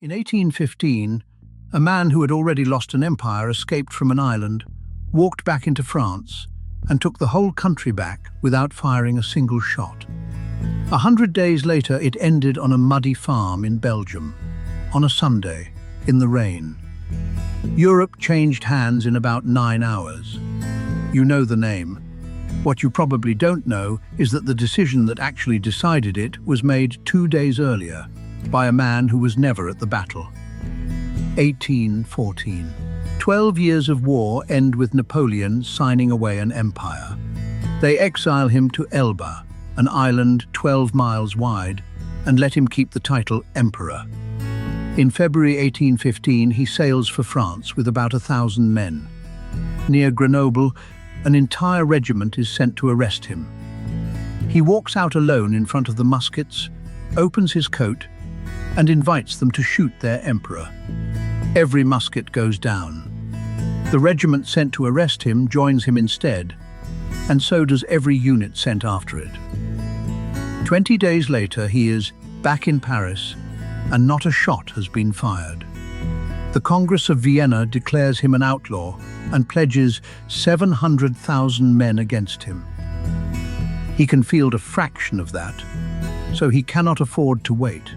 In 1815, a man who had already lost an empire escaped from an island, walked back into France, and took the whole country back without firing a single shot. 100 days later, it ended on a muddy farm in Belgium, on a Sunday, in the rain. Europe changed hands in about 9 hours. You know the name. What you probably don't know is that the decision that actually decided it was made 2 days earlier, by a man who was never at the battle. 1814. 12 years of war end with Napoleon signing away an empire. They exile him to Elba, an island 12 miles wide, and let him keep the title Emperor. In February 1815, he sails for France with about 1,000 men. Near Grenoble, an entire regiment is sent to arrest him. He walks out alone in front of the muskets, opens his coat, and invites them to shoot their emperor. Every musket goes down. The regiment sent to arrest him joins him instead, and so does every unit sent after it. 20 days later, he is back in Paris, and not a shot has been fired. The Congress of Vienna declares him an outlaw and pledges 700,000 men against him. He can field a fraction of that, so he cannot afford to wait.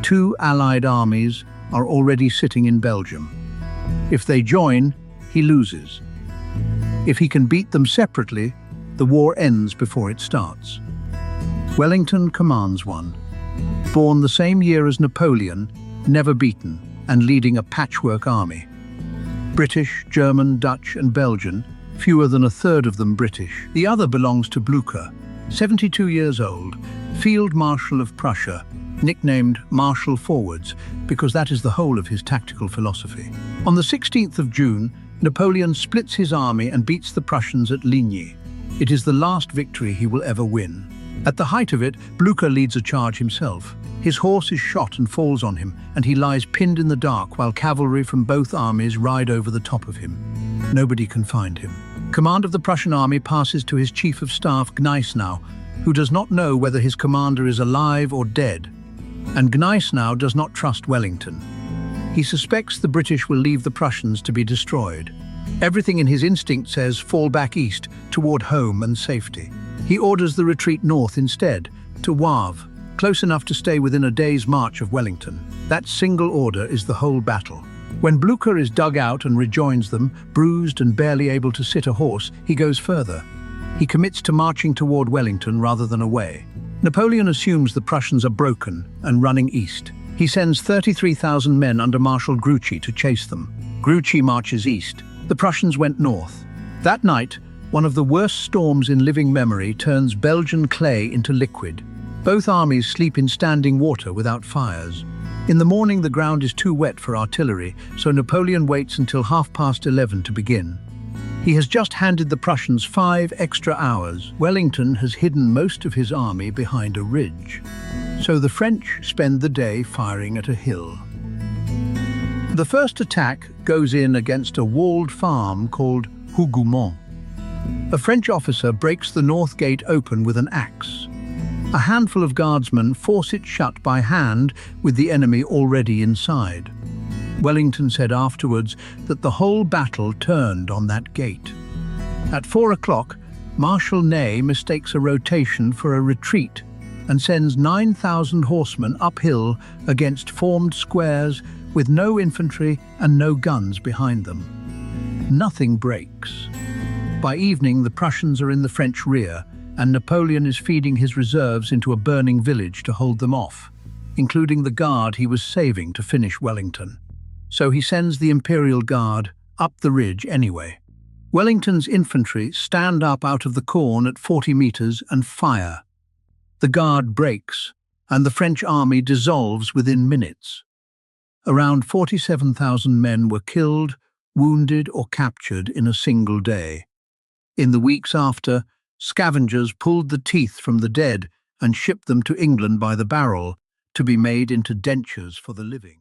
2 Allied armies are already sitting in Belgium. If they join, he loses. If he can beat them separately, the war ends before it starts. Wellington commands one. Born the same year as Napoleon, never beaten, and leading a patchwork army. British, German, Dutch, and Belgian, fewer than a third of them British. The other belongs to Blücher, 72 years old, Field Marshal of Prussia, nicknamed Marshal Forwards, because that is the whole of his tactical philosophy. On the 16th of June, Napoleon splits his army and beats the Prussians at Ligny. It is the last victory he will ever win. At the height of it, Blücher leads a charge himself. His horse is shot and falls on him, and he lies pinned in the dark while cavalry from both armies ride over the top of him. Nobody can find him. Command of the Prussian army passes to his chief of staff, Gneisenau, who does not know whether his commander is alive or dead. And Gneisenau does not trust Wellington. He suspects the British will leave the Prussians to be destroyed. Everything in his instinct says fall back east, toward home and safety. He orders the retreat north instead, to Wavre, close enough to stay within a day's march of Wellington. That single order is the whole battle. When Blücher is dug out and rejoins them, bruised and barely able to sit a horse, he goes further. He commits to marching toward Wellington rather than away. Napoleon assumes the Prussians are broken and running east. He sends 33,000 men under Marshal Grouchy to chase them. Grouchy marches east. The Prussians went north. That night, one of the worst storms in living memory turns Belgian clay into liquid. Both armies sleep in standing water without fires. In the morning, the ground is too wet for artillery, so Napoleon waits until 11:30 to begin. He has just handed the Prussians 5 extra hours. Wellington has hidden most of his army behind a ridge. So the French spend the day firing at a hill. The first attack goes in against a walled farm called Hougoumont. A French officer breaks the north gate open with an axe. A handful of guardsmen force it shut by hand with the enemy already inside. Wellington said afterwards that the whole battle turned on that gate. At 4 o'clock, Marshal Ney mistakes a rotation for a retreat and sends 9,000 horsemen uphill against formed squares with no infantry and no guns behind them. Nothing breaks. By evening, the Prussians are in the French rear, and Napoleon is feeding his reserves into a burning village to hold them off, including the guard he was saving to finish Wellington. So he sends the Imperial Guard up the ridge anyway. Wellington's infantry stand up out of the corn at 40 meters and fire. The guard breaks, and the French army dissolves within minutes. Around 47,000 men were killed, wounded, or captured in a single day. In the weeks after, scavengers pulled the teeth from the dead and shipped them to England by the barrel to be made into dentures for the living.